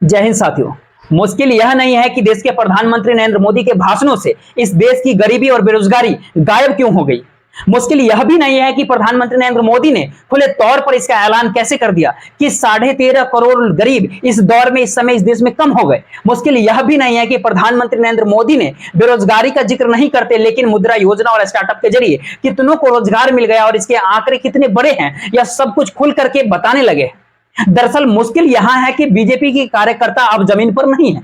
जय हिंद साथियों। मुश्किल यह नहीं है कि देश के प्रधानमंत्री नरेंद्र मोदी के भाषणों से इस देश की गरीबी और बेरोजगारी गायब क्यों हो गई। मुश्किल यह भी नहीं है कि प्रधानमंत्री नरेंद्र मोदी ने खुले तौर पर इसका ऐलान कैसे कर दिया कि 13.5 करोड़ गरीब इस दौर में इस समय इस देश में कम हो गए। मुश्किल यह भी नहीं है कि प्रधानमंत्री नरेंद्र मोदी ने बेरोजगारी का जिक्र नहीं करते, लेकिन मुद्रा योजना और स्टार्टअप के जरिए कितनों को रोजगार मिल गया और इसके आंकड़े कितने बड़े हैं, यह सब कुछ खुल करके बताने लगे। दरअसल मुश्किल यहां है कि बीजेपी के कार्यकर्ता अब जमीन पर नहीं है,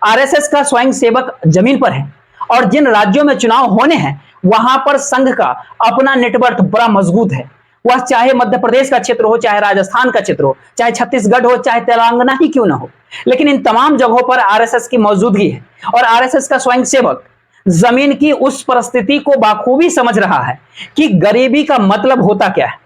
आरएसएस का स्वयंसेवक जमीन पर है और जिन राज्यों में चुनाव होने हैं वहां पर संघ का अपना नेटवर्क बड़ा मजबूत है। वह चाहे मध्य प्रदेश का क्षेत्र हो, चाहे राजस्थान का क्षेत्र हो, चाहे छत्तीसगढ़ हो, चाहे तेलंगाना ही क्यों ना हो, लेकिन इन तमाम जगहों पर आरएसएस की मौजूदगी है और आरएसएस का स्वयंसेवक जमीन की उस परिस्थिति को बाखूबी समझ रहा है कि गरीबी का मतलब होता क्या है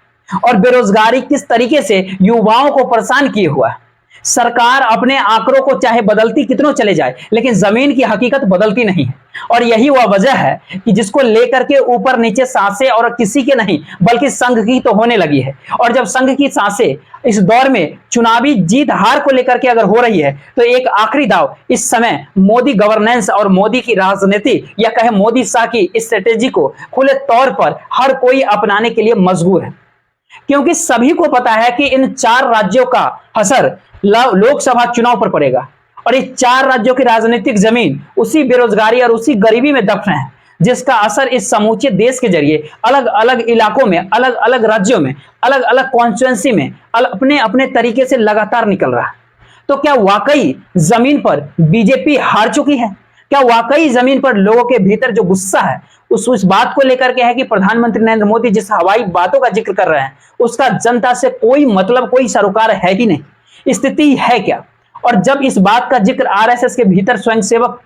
और बेरोजगारी किस तरीके से युवाओं को परेशान किए हुआ है। सरकार अपने आंकड़ों को चाहे बदलती कितनों चले जाए, लेकिन जमीन की हकीकत बदलती नहीं है और यही वह वजह है कि जिसको लेकर के ऊपर नीचे सांसें और किसी के नहीं बल्कि संघ की तो होने लगी है। और जब संघ की सांसें इस दौर में चुनावी जीत हार को लेकर के अगर हो रही है तो एक आखिरी दाव इस समय मोदी गवर्नेंस और मोदी की राजनीति या कहे मोदी शाह की स्ट्रेटेजी को खुले तौर पर हर कोई अपनाने के लिए मजबूर है, क्योंकि सभी को पता है कि इन 4 राज्यों का असर लोकसभा चुनाव पर पड़ेगा और इस 4 राज्यों की राजनीतिक जमीन उसी बेरोजगारी और उसी गरीबी में दफन है, जिसका असर इस समूचे देश के जरिए अलग अलग इलाकों में, अलग अलग राज्यों में, अलग अलग कॉन्स्टिट्यूएंसी में अपने अपने तरीके से लगातार निकल रहा है। तो क्या वाकई जमीन पर बीजेपी हार चुकी है? क्या वाकई जमीन पर लोगों के भीतर जो गुस्सा है उस बात को लेकर के है कि प्रधानमंत्री नरेंद्र मोदी जिस हवाई बातों का जिक्र कर रहे हैं उसका जनता से कोई मतलब, कोई सरोकार है ही नहीं? स्थिति है क्या? और जब इस बात का जिक्र आरएसएस के भीतर स्वयंसेवक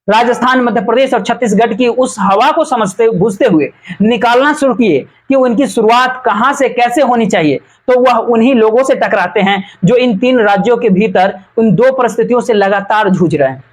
राजस्थान, मध्य प्रदेश और छत्तीसगढ़ की उस हवा को समझते बुझते हुए निकालना शुरू किए कि उनकी शुरुआत कहां से कैसे होनी चाहिए, तो वह उन्हीं लोगों से टकराते हैं जो इन 3 राज्यों के भीतर उन 2 परिस्थितियों से लगातार जूझ रहे हैं।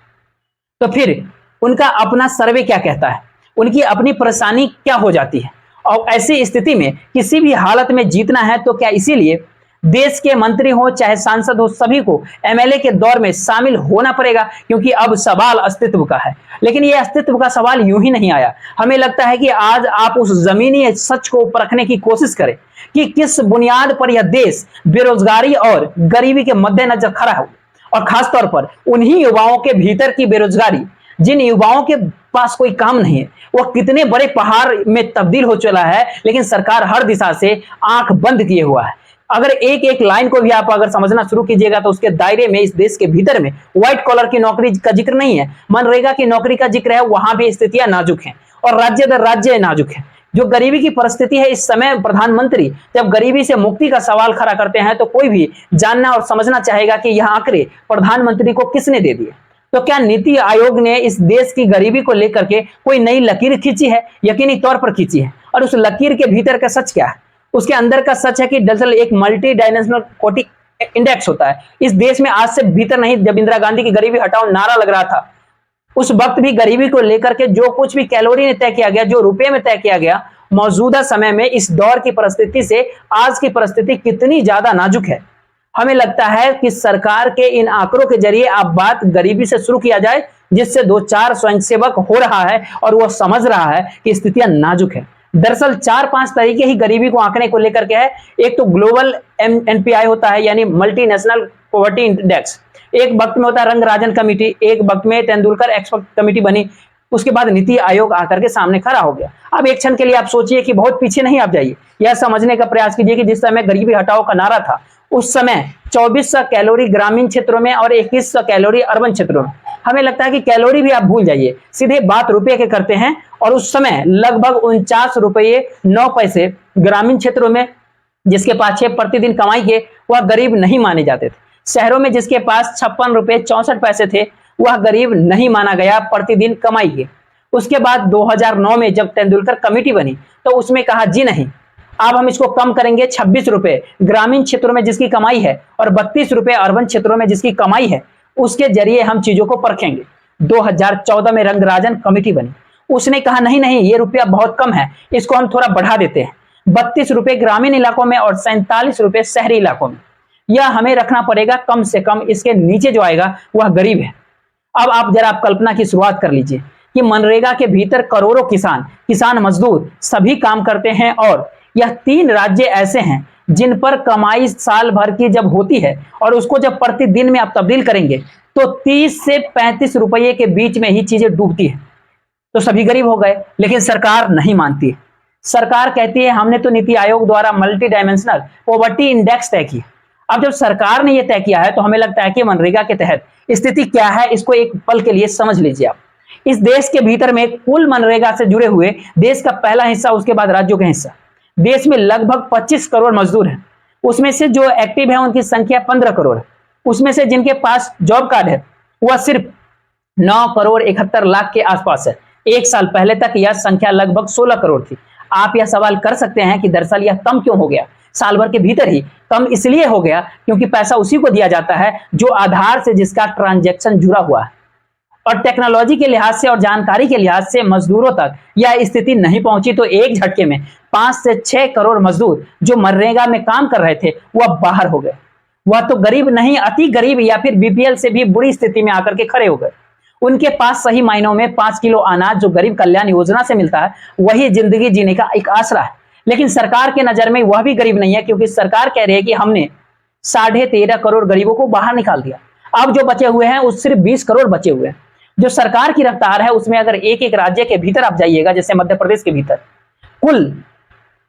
तो फिर उनका अपना सर्वे क्या कहता है, उनकी अपनी परेशानी क्या हो जाती है। और ऐसी स्थिति में किसी भी हालत में जीतना है तो क्या इसीलिए देश के मंत्री हो चाहे सांसद हो, सभी को एमएलए के दौर में शामिल होना पड़ेगा, क्योंकि अब सवाल अस्तित्व का है। लेकिन यह अस्तित्व का सवाल यूं ही नहीं आया। हमें लगता है कि आज आप उस जमीनी सच को परखने की कोशिश करें कि किस बुनियाद पर यह देश बेरोजगारी और गरीबी के मद्देनजर खड़ा हो, और खासतौर पर उन्हीं युवाओं के भीतर की बेरोजगारी, जिन युवाओं के पास कोई काम नहीं है, वह कितने बड़े पहाड़ में तब्दील हो चला है, लेकिन सरकार हर दिशा से आंख बंद किए हुआ है। अगर एक एक लाइन को भी आप अगर समझना शुरू कीजिएगा तो उसके दायरे में इस देश के भीतर में व्हाइट कॉलर की नौकरी का जिक्र नहीं है, मनरेगा की नौकरी का जिक्र है, वहां भी स्थितियां नाजुक हैं और राज्य दर राज्य नाजुक है। जो गरीबी की परिस्थिति है इस समय, प्रधानमंत्री जब गरीबी से मुक्ति का सवाल खड़ा करते हैं तो कोई भी जानना और समझना चाहेगा कि यह आंकड़े प्रधानमंत्री को किसने दे दिए। तो क्या नीति आयोग ने इस देश की गरीबी को लेकर के कोई नई लकीर खींची है? यकीनी तौर पर खींची है। और उस लकीर के भीतर का सच क्या है? उसके अंदर का सच है कि दरअसल एक मल्टी डायमेंशनल क्वांटिक इंडेक्स होता है इस देश में। आज से भीतर नहीं, जब इंदिरा गांधी की गरीबी हटाओ नारा लग रहा था उस वक्त भी गरीबी को लेकर के जो कुछ भी कैलोरी ने तय किया गया, जो रुपए में तय किया गया, मौजूदा समय में इस दौर की परिस्थिति से आज की परिस्थिति कितनी ज्यादा नाजुक है। हमें लगता है कि सरकार के इन आंकड़ों के जरिए अब बात गरीबी से शुरू किया जाए, जिससे 2-4 स्वयंसेवक हो रहा है और वह समझ रहा है कि स्थितियां नाजुक है। दरअसल 4-5 तरीके ही गरीबी को आंकने को लेकर के है। एक तो ग्लोबल एनपीआई होता है, यानी मल्टीनेशनल पॉवर्टी इंडेक्स। एक वक्त में होता है रंगराजन कमेटी, एक वक्त में तेंदुलकर एक्सपर्ट कमेटी बनी, उसके बाद नीति आयोग आकर के सामने खड़ा हो गया। अब एक क्षण के लिए आप सोचिए कि बहुत पीछे नहीं आप जाइए, यह समझने का प्रयास कीजिए कि जिस समय गरीबी हटाओ का नारा था उस समय 2400 कैलोरी ग्रामीण क्षेत्रों में और 2100 कैलोरी अर्बन क्षेत्रों में। हमें लगता है कि कैलोरी भी आप भूल जाइए, सीधे बात रुपये के करते हैं। और उस समय लगभग 49 रुपये 9 पैसे ग्रामीण क्षेत्रों में जिसके पास 6 प्रतिदिन कमाई के वह गरीब नहीं माने जाते थे। शहरों में जिसके पास 56 रुपये 64 पैसे थे वह गरीब नहीं माना गया प्रतिदिन कमाई के। उसके बाद 2009 में जब तेंदुलकर कमेटी बनी तो उसमें कहा जी नहीं, अब हम इसको कम करेंगे, 26 रुपए ग्रामीण क्षेत्रों में जिसकी कमाई है और 32 रुपए अर्बन क्षेत्रों में जिसकी कमाई है, उसके जरिए हम चीजों को परखेंगे। 2014 में रंगराजन कमेटी बनी, उसने कहा नहीं नहीं, ये रुपया बहुत कम है, इसको हम थोड़ा बढ़ा देते हैं, 32 रुपए ग्रामीण इलाकों में और 47 रुपए शहरी इलाकों में। या हमें रखना पड़ेगा कम से कम इसके नीचे जो आएगा वह गरीब है। अब आप जरा आप कल्पना की शुरुआत कर लीजिए कि मनरेगा के भीतर करोड़ों किसान मजदूर सभी काम करते हैं और यह 3 राज्य ऐसे हैं जिन पर कमाई साल भर की जब होती है और उसको जब प्रतिदिन में आप तब्दील करेंगे तो 30 से 35 रुपये के बीच में ही चीजें डूबती है। तो सभी गरीब हो गए, लेकिन सरकार नहीं मानती। सरकार कहती है हमने तो नीति आयोग द्वारा मल्टी डायमेंशनल पॉवर्टी इंडेक्स तय किया। अब जब सरकार ने यह तय किया है तो हमें लगता है कि मनरेगा के तहत स्थिति क्या है, इसको एक पल के लिए समझ लीजिए आप। इस देश के भीतर में कुल मनरेगा से जुड़े हुए देश का पहला हिस्सा, उसके बाद राज्यों का हिस्सा, देश में लगभग 25 करोड़ मजदूर हैं। उसमें से जो एक्टिव है उनकी संख्या 15 करोड़ है। उसमें से जिनके पास जॉब कार्ड है वह सिर्फ 9 करोड़ 71 लाख के आसपास है। एक साल पहले तक यह संख्या लगभग 16 करोड़ थी। आप यह सवाल कर सकते हैं कि दरअसल यह कम क्यों हो गया। साल भर के भीतर ही कम इसलिए हो गया क्योंकि पैसा उसी को दिया जाता है जो आधार से जिसका ट्रांजैक्शन जुड़ा हुआ है, और टेक्नोलॉजी के लिहाज से और जानकारी के लिहाज से मजदूरों तक यह स्थिति नहीं पहुंची। तो एक झटके में 5 से 6 करोड़ मजदूर जो मनरेगा में काम कर रहे थे वह बाहर हो गए। वह तो गरीब नहीं, अति गरीब या फिर बीपीएल से भी बुरी स्थिति में आकर के खड़े हो गए। उनके पास सही मायनों में 5 किलो अनाज जो गरीब कल्याण योजना से मिलता है वही जिंदगी जीने का एक आसरा है। लेकिन सरकार के नजर में वह भी गरीब नहीं है, क्योंकि सरकार कह रही है कि हमने 13.5 करोड़ गरीबों को बाहर निकाल दिया। अब जो बचे हुए हैं उस सिर्फ 20 करोड़ बचे हुए हैं। जो सरकार की रफ्तार है उसमें अगर एक एक राज्य के भीतर आप जाइएगा, जैसे मध्य प्रदेश के भीतर कुल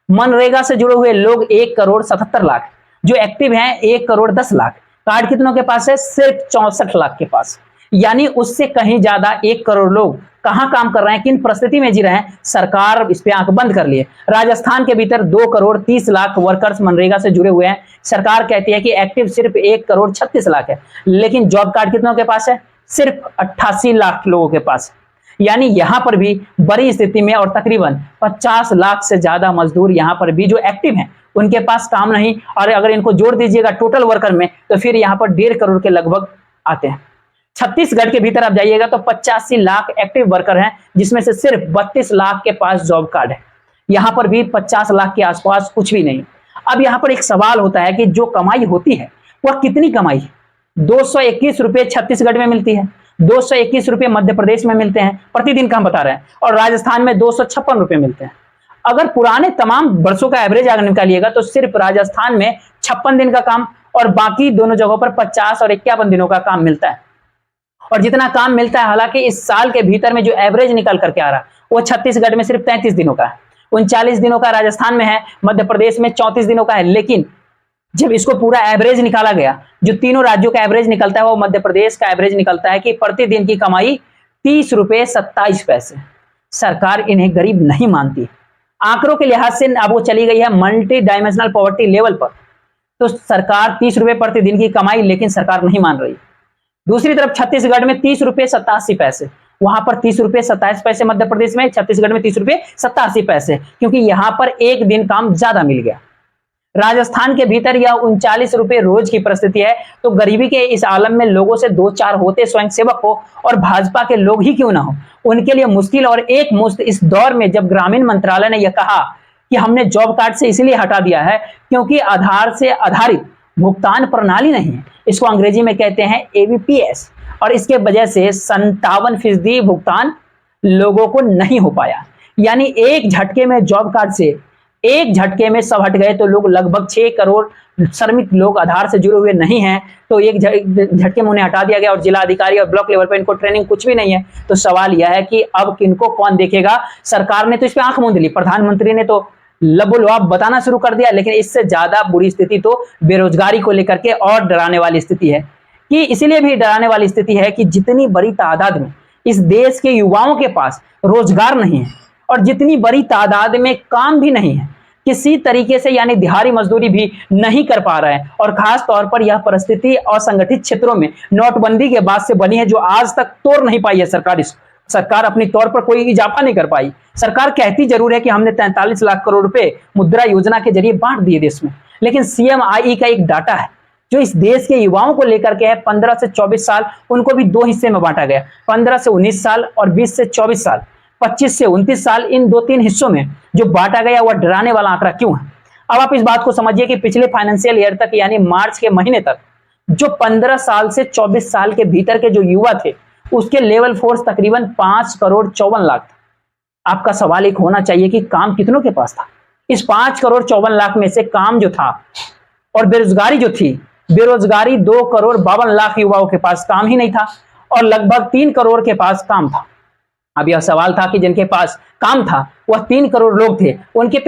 मनरेगा से जुड़े हुए लोग 1 करोड़ 77 लाख, जो एक्टिव हैं 1 करोड़ 10 लाख, कार्ड कितनों के पास है? सिर्फ 64 लाख के पास। यानी उससे कहीं ज्यादा 1 करोड़ लोग कहां काम कर रहे हैं, किन परिस्थिति में जी रहे हैं, सरकार इस पे आंख बंद कर लिए। राजस्थान के भीतर 2 करोड़ 30 लाख वर्कर्स मनरेगा से जुड़े हुए हैं। सरकार कहती है कि एक्टिव सिर्फ 1 करोड़ 36 लाख है, लेकिन जॉब कार्ड कितनों के पास है? सिर्फ 88 लाख लोगों के पास। यानी यहां पर भी बड़ी स्थिति में, और तकरीबन 50 लाख से ज्यादा मजदूर यहां पर भी जो एक्टिव हैं उनके पास काम नहीं, और अगर इनको जोड़ दीजिएगा टोटल वर्कर में तो फिर यहां पर 1.5 करोड़ के लगभग आते हैं। छत्तीसगढ़ के भीतर आप जाइएगा तो 85 लाख एक्टिव वर्कर हैं, जिसमें से सिर्फ 32 लाख के पास जॉब कार्ड है। यहां पर भी 50 लाख के आसपास कुछ भी नहीं। अब यहां पर एक सवाल होता है कि जो कमाई होती है वह कितनी कमाई? 221 रुपए छत्तीसगढ़ में मिलती है, 221 रुपए मध्य प्रदेश में मिलते हैं प्रतिदिन का हम बता रहे हैं, और राजस्थान में 256 रुपए मिलते हैं। अगर पुराने तमाम वर्षों का एवरेज अगर निकालिएगा तो सिर्फ राजस्थान में 56 दिन का काम और बाकी दोनों जगहों पर 50 और 51 दिनों का काम मिलता है। और जितना काम मिलता है, हालांकि इस साल के भीतर में जो एवरेज निकल करके आ रहा वो छत्तीसगढ़ में सिर्फ 33 दिनों का है, 39 दिनों का राजस्थान में है, मध्य प्रदेश में 34 दिनों का है। लेकिन जब इसको पूरा एवरेज निकाला गया, जो तीनों राज्यों का एवरेज निकलता है वो मध्य प्रदेश का एवरेज निकलता है कि प्रतिदिन की कमाई 30 रुपए 27 पैसे। सरकार इन्हें गरीब नहीं मानती। आंकड़ों के लिहाज से अब वो चली गई है मल्टी डायमेंशनल पॉवर्टी लेवल पर। तो सरकार 30 रुपए प्रतिदिन की कमाई, लेकिन सरकार नहीं मान रही। दूसरी तरफ छत्तीसगढ़ में 30 रुपए 87 पैसे, वहां पर 30 रुपए 27 पैसे मध्य प्रदेश में, छत्तीसगढ़ में 30 रुपए 87 पैसे, क्योंकि यहां पर एक दिन काम ज्यादा मिल गया। राजस्थान के भीतर यह 39 रुपए रोज की परिस्थिति है। तो गरीबी के इस आलम में लोगों से 2-4 होते स्वयंसेवक हो और भाजपा के लोग ही क्यों ना हो, उनके लिए मुश्किल और एक मुश्त इस दौर में, जब ग्रामीण मंत्रालय ने यह कहा कि हमने जॉब कार्ड से इसलिए हटा दिया है क्योंकि आधार से आधारित भुगतान प्रणाली नहीं है, इसको अंग्रेजी में कहते हैं ABPS, और इसके वजह से 57% भुगतान लोगों को नहीं हो पाया। यानी एक झटके में जॉब कार्ड से एक झटके में सब हट गए। तो लोग लगभग 6 करोड़ श्रमिक लोग आधार से जुड़े हुए नहीं हैं, तो एक झटके में उन्हें हटा दिया गया, और जिला अधिकारी और ब्लॉक लेवल पर इनको ट्रेनिंग कुछ भी नहीं है। तो सवाल यह है कि अब किनको कौन देखेगा। सरकार ने तो इस पे आंख मूंद ली, प्रधानमंत्री ने तो लबोलवाब बताना शुरू कर दिया, लेकिन इससे ज्यादा बुरी स्थिति तो बेरोजगारी को लेकर के और डराने वाली स्थिति है। कि इसीलिए भी डराने वाली स्थिति है कि जितनी बड़ी तादाद में इस देश के युवाओं के पास रोजगार नहीं है और जितनी बड़ी तादाद में काम भी नहीं है, किसी तरीके से यानी दिहाड़ी मजदूरी भी नहीं कर पा रहे हैं। और खास तौर पर यह परिस्थिति असंगठित क्षेत्रों में नोटबंदी के बाद से बनी है, जो आज तक तोड़ नहीं पाई है सरकार अपनी तौर पर कोई इजाफा नहीं कर पाई। सरकार कहती जरूर है कि हमने 43 लाख करोड़ रुपए मुद्रा योजना के जरिए बांट दिए देश में, लेकिन CMIE का एक डाटा है जो इस देश के युवाओं को लेकर के है। 15 से 24 साल उनको भी 2 हिस्से में बांटा गया, 15 से 19 साल और 20 से 24 साल, 25 से 29 साल, इन 2-3 हिस्सों में जो बांटा गया वह डराने वाला आंकड़ा क्यों है? अब आप इस बात को समझिए कि पिछले फाइनेंशियल ईयर तक यानी मार्च के महीने तक जो 15 साल से 24 साल के भीतर के जो युवा थे उसके लेवल फोर्स तकरीबन 5,54,00,000 था। आपका सवाल एक होना चाहिए कि काम कितनों के पास था? इस 5,54,00,000 में से काम जो था और बेरोजगारी जो थी, बेरोजगारी 2,52,00,000 युवाओं के पास काम ही नहीं था और लगभग 3 करोड़ के पास काम था। अब यह सवाल था कि जिनके पास काम था वह 3 करोड़ लोग थे, उनके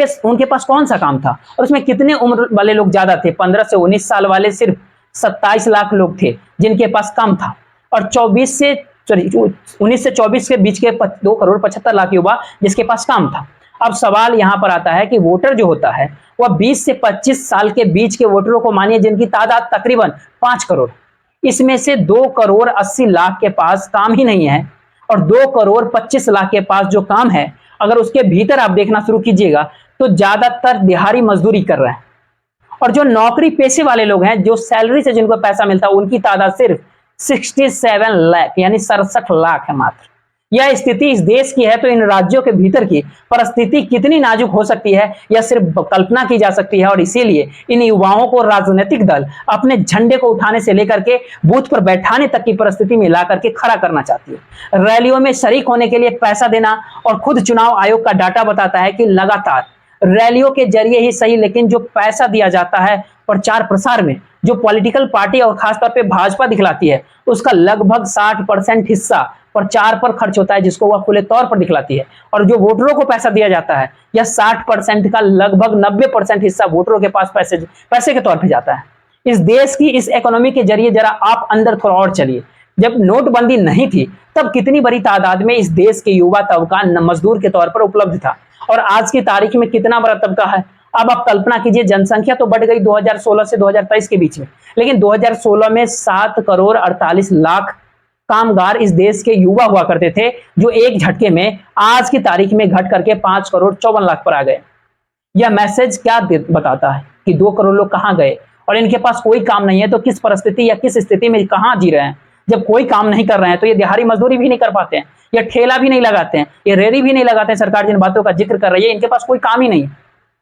पास कौन सा काम था और उसमें कितने उम्र वाले लोग ज्यादा थे? 15 से 19 साल वाले सिर्फ 27 लाख लोग थे जिनके पास काम था और 19 से 24 के बीच के 2,75,00,000 युवा जिसके पास काम था। अब सवाल यहां पर आता है कि वोटर जो होता है वह 20 से 25 साल के बीच के वोटरों को मानिए जिनकी तादाद तकरीबन 5 करोड़, इसमें से 2,80,00,000 के पास काम ही नहीं है और 2,25,00,000 के पास जो काम है, अगर उसके भीतर आप देखना शुरू कीजिएगा तो ज्यादातर दिहाड़ी मजदूरी कर रहे हैं और जो नौकरी पेशे वाले लोग हैं, जो सैलरी से जिनको पैसा मिलता है, उनकी तादाद सिर्फ 67 लाख यानी 67 लाख है मात्र। यह स्थिति इस देश की है तो इन राज्यों के भीतर की परिस्थिति कितनी नाजुक हो सकती है यह सिर्फ कल्पना की जा सकती है और इसीलिए इन युवाओं को राजनीतिक दल अपने झंडे को उठाने से लेकर के बूथ पर बैठाने तक की परिस्थिति में ला करके खड़ा करना चाहती है। रैलियों में शरीक होने के लिए पैसा देना और खुद चुनाव आयोग का डाटा बताता है कि लगातार रैलियों के जरिए ही सही लेकिन जो पैसा दिया जाता है प्रचार प्रसार में, जो पॉलिटिकल पार्टी और खासतौर पे भाजपा दिखलाती है, उसका लगभग 60% हिस्सा प्रचार पर खर्च होता है जिसको वह खुले तौर पर दिखलाती है और जो वोटरों को पैसा दिया जाता है यह 60% का लगभग 90% हिस्सा वोटरों के पास पैसे के तौर पर जाता है। इस देश की इस इकोनॉमी के जरिए जरा आप अंदर थोड़ा और चलिए। जब नोटबंदी नहीं थी तब कितनी बड़ी तादाद में इस देश के युवा तबका मजदूर के तौर पर उपलब्ध था और आज की तारीख में कितना बड़ा तबका है। अब आप कल्पना कीजिए, जनसंख्या तो बढ़ गई 2016 से 2023 के बीच में, लेकिन 2016 में 7,48,00,000 कामगार इस देश के युवा हुआ करते थे जो एक झटके में आज की तारीख में घट करके 5,54,00,000 पर आ गए। यह मैसेज क्या बताता है कि 2 करोड़ लोग कहां गए और इनके पास कोई काम नहीं है तो किस परिस्थिति या किस स्थिति में कहां जी रहे हैं। जब कोई काम नहीं कर रहे हैं तो ये दिहाड़ी मजदूरी भी नहीं कर पाते हैं, ये ठेला भी नहीं लगाते हैं, ये रेहड़ी भी नहीं लगाते हैं। सरकार जिन बातों का जिक्र कर रही है इनके पास कोई काम ही नहीं है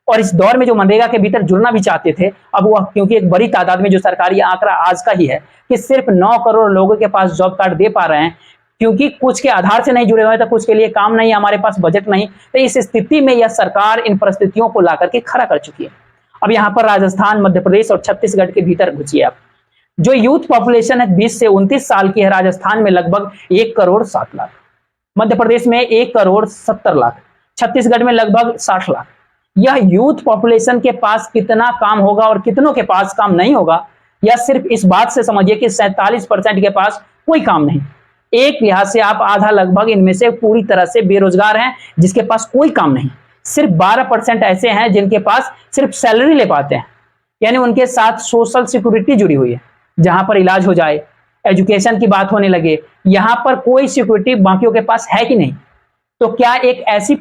और इस दौर में जो मनरेगा के भीतर जुड़ना भी चाहते थे, अब वह क्योंकि एक बड़ी तादाद में जो सरकारी आंकड़ा आज का ही है कि सिर्फ 9 करोड़ लोगों के पास जॉब कार्ड दे पा रहे हैं क्योंकि कुछ के आधार से नहीं जुड़े हुए तो कुछ के लिए काम नहीं, हमारे पास बजट नहीं। तो इस स्थिति में यह सरकार इन परिस्थितियों को ला करके खड़ा कर चुकी है। अब यहाँ पर राजस्थान, मध्य प्रदेश और छत्तीसगढ़ के भीतर घुसिए आप। जो यूथ पॉपुलेशन है 20 से 29 साल की है, राजस्थान में लगभग 1,07,00,000, मध्य प्रदेश में 1,70,00,000, छत्तीसगढ़ में लगभग 60 लाख। यह यूथ पॉपुलेशन के पास कितना काम होगा और कितनों के पास काम नहीं होगा, यह सिर्फ इस बात से समझिए कि 47% के पास कोई काम नहीं। एक लिहाज से आप आधा लगभग इनमें से पूरी तरह से बेरोजगार हैं जिसके पास कोई काम नहीं। सिर्फ 12% ऐसे हैं जिनके पास सिर्फ सैलरी ले पाते हैं, यानी उनके साथ सोशल सिक्योरिटी जुड़ी हुई है, जहां पर इलाज हो जाए, एजुकेशन की बात होने लगे, यहां पर कोई सिक्योरिटी बाकियों के पास है कि नहीं। तो क्या एक ऐसी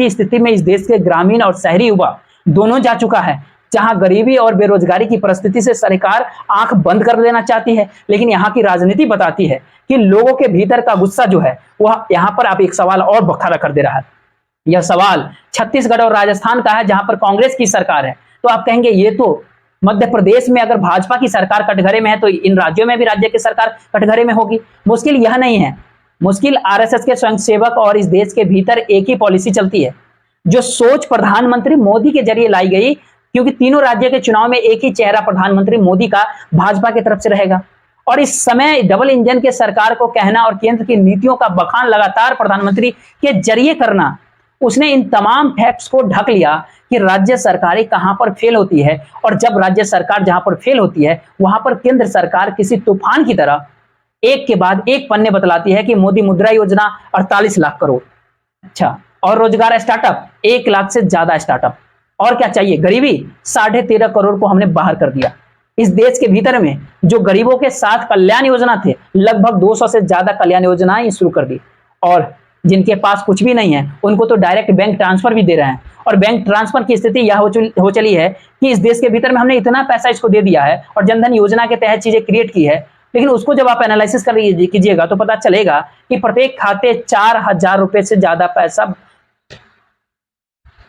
स्थिति में इस देश के ग्रामीण और शहरी युवा दोनों जा चुका है जहां गरीबी और बेरोजगारी की परिस्थिति से सरकार आंख बंद कर देना चाहती है, लेकिन यहाँ की राजनीति बताती है कि लोगों के भीतर का गुस्सा जो है वह यहाँ पर आप एक सवाल और खड़ा कर दे रहा है। यह सवाल छत्तीसगढ़ और राजस्थान का है जहां पर कांग्रेस की सरकार है। तो आप कहेंगे ये तो मध्य प्रदेश में अगर भाजपा की सरकार कटघरे में है तो इन राज्यों में भी राज्य की सरकार कटघरे में होगी। मुश्किल यह नहीं है, मुश्किल आरएसएस के स्वयंसेवक और इस देश के भीतर एक ही पॉलिसी चलती है जो सोच प्रधानमंत्री मोदी के जरिए लाई गई, क्योंकि तीनों राज्य के चुनाव में एक ही चेहरा प्रधानमंत्री मोदी का भाजपा की तरफ से रहेगा और इस समय डबल इंजन के सरकार को कहना और केंद्र की नीतियों का बखान लगातार प्रधानमंत्री के जरिए करना, उसने इन तमाम फैक्ट्स को ढक लिया कि राज्य सरकारें कहां पर फेल होती है और जब राज्य सरकार जहां पर फेल होती है वहां पर केंद्र सरकार किसी तूफान की तरह एक के बाद एक पन्ने बतलाती है कि मोदी मुद्रा योजना 48 लाख करोड़, अच्छा, और रोजगार स्टार्टअप 1 लाख से ज्यादा स्टार्टअप, और क्या चाहिए, गरीबी 13.5 करोड़ को हमने बाहर कर दिया। इस देश के भीतर में जो गरीबों के साथ कल्याण योजना थे लगभग 200 से ज्यादा कल्याण योजनाएं शुरू कर दी और जिनके पास कुछ भी नहीं है उनको तो डायरेक्ट बैंक ट्रांसफर भी दे रहे हैं। और बैंक ट्रांसफर की स्थिति यह हो चली है कि इस देश के भीतर में हमने इतना पैसा इसको दे दिया है और जनधन योजना के तहत चीजें क्रिएट की है, लेकिन उसको जब आप एनालिसिस कर कीजिएगा तो पता चलेगा कि प्रत्येक खाते 4,000 रुपए से ज्यादा पैसा,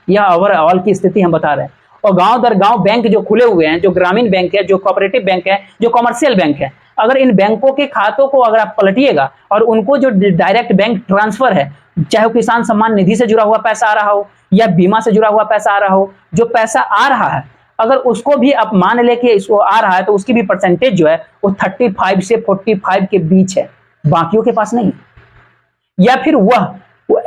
यह ओवरऑल की स्थिति हम बता रहे हैं। और गांव दर गांव बैंक जो खुले हुए हैं, जो ग्रामीण बैंक है, जो कोऑपरेटिव बैंक है, जो कमर्शियल बैंक है, अगर इन बैंकों के खातों को अगर आप पलटिएगा और उनको जो डायरेक्ट बैंक ट्रांसफर है, चाहे वो किसान सम्मान निधि से जुड़ा हुआ पैसा आ रहा हो या बीमा से जुड़ा हुआ पैसा आ रहा हो, जो पैसा आ रहा है अगर उसको भी आप मान ले कि इसको आ रहा है तो उसकी भी परसेंटेज जो है वो 35 से 45 के बीच है, बाकियों के पास नहीं। या फिर वह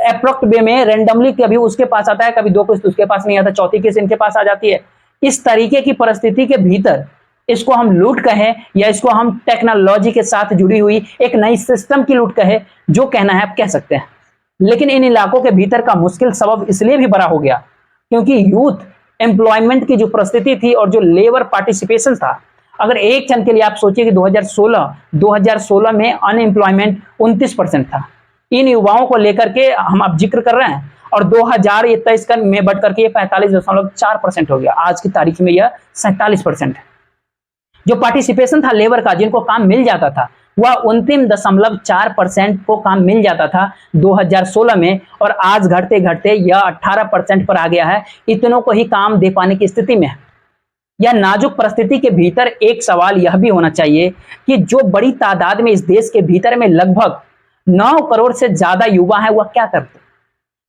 अप्रोक्ट वे में रेंडमली कभी उसके पास आता है, कभी 2 किस्त उसके पास नहीं आता, चौथी किस्त इनके पास आ जाती है। इस तरीके की परिस्थिति के भीतर इसको हम लूट कहें या इसको हम टेक्नोलॉजी के साथ जुड़ी हुई एक नई सिस्टम की लूट कहे, जो कहना है आप कह सकते हैं। लेकिन इन इलाकों के भीतर का मुश्किल सबब इसलिए भी बड़ा हो गया क्योंकि यूथ एम्प्लॉयमेंट की जो परिस्थिति थी और जो लेबर पार्टिसिपेशन था, अगर एक क्षण के लिए आप सोचिए कि 2016 में अनएम्प्लॉयमेंट 29% था। इन युवाओं को लेकर के हम अब जिक्र कर रहे हैं और 2023 में बढ़ करके 45.4% हो गया। आज की तारीख में यह 47% है। जो पार्टिसिपेशन था लेबर का, जिनको काम मिल जाता था, वह 29.4% को काम मिल जाता था 2016 में, और आज घटते घटते यह 18% पर आ गया है। इतनों को ही काम दे पाने की स्थिति में है। यह नाजुक परिस्थिति के भीतर एक सवाल यह भी होना चाहिए कि जो बड़ी तादाद में इस देश के भीतर में लगभग 9 करोड़ से ज्यादा युवा है, वह क्या करते?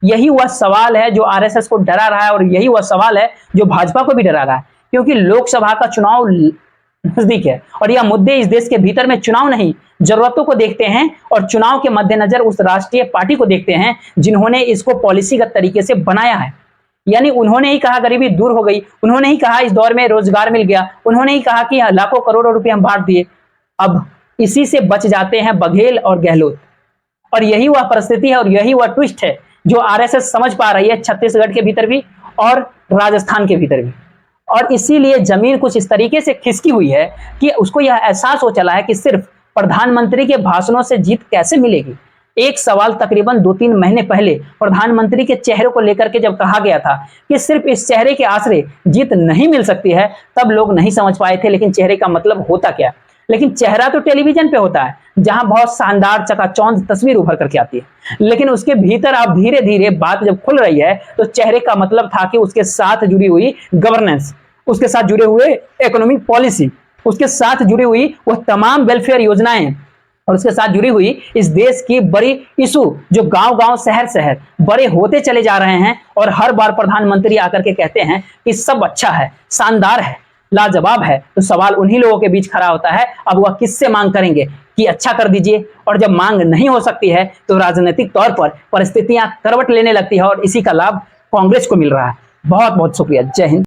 यही वह सवाल है जो आरएसएस को डरा रहा है और यही वह सवाल है जो भाजपा को भी डरा रहा है, क्योंकि लोकसभा का चुनाव नजदीक है और यह मुद्दे इस देश के भीतर में चुनाव नहीं, जरूरतों को देखते हैं और चुनाव के मद्देनजर उस राष्ट्रीय पार्टी को देखते हैं जिन्होंने इसको पॉलिसीगत तरीके से बनाया है। यानी उन्होंने ही कहा गरीबी दूर हो गई, उन्होंने ही कहा इस दौर में रोजगार मिल गया, उन्होंने ही कहा कि लाखों करोड़ों रुपए हम बांट दिए। अब इसी से बच जाते हैं बघेल और गहलोत, और यही वह परिस्थिति है और यही वह ट्विस्ट है जो आरएसएस समझ पा रही है, छत्तीसगढ़ के भीतर भी और राजस्थान के भीतर भी। और इसीलिए जमीन कुछ इस तरीके से खिसकी हुई है कि उसको यह एहसास हो चला है कि सिर्फ प्रधानमंत्री के भाषणों से जीत कैसे मिलेगी। एक सवाल तकरीबन 2-3 महीने पहले प्रधानमंत्री के चेहरे को लेकर के जब कहा गया था कि सिर्फ इस चेहरे के आश्रय जीत नहीं मिल सकती है, तब लोग नहीं समझ पाए थे लेकिन चेहरे का मतलब होता क्या। लेकिन चेहरा तो टेलीविजन पे होता है जहां बहुत शानदार चकाचौंध तस्वीर उभर करके आती है, लेकिन उसके भीतर आप धीरे धीरे बात जब खुल रही है तो चेहरे का मतलब था कि उसके साथ जुड़ी हुई गवर्नेंस, उसके साथ जुड़े हुए इकोनॉमिक पॉलिसी, उसके साथ जुड़ी हुई वह तमाम वेलफेयर योजनाएं और उसके साथ जुड़ी हुई इस देश की बड़ी इशू जो गांव गांव शहर शहर बड़े होते चले जा रहे हैं। और हर बार प्रधानमंत्री आकर के कहते हैं कि सब अच्छा है, शानदार है, लाजवाब है। तो सवाल उन्हीं लोगों के बीच खड़ा होता है, अब वह किससे मांग करेंगे कि अच्छा कर दीजिए। और जब मांग नहीं हो सकती है तो राजनीतिक तौर पर परिस्थितियां करवट लेने लगती है और इसी का लाभ कांग्रेस को मिल रहा है। बहुत बहुत शुक्रिया। जय हिंद।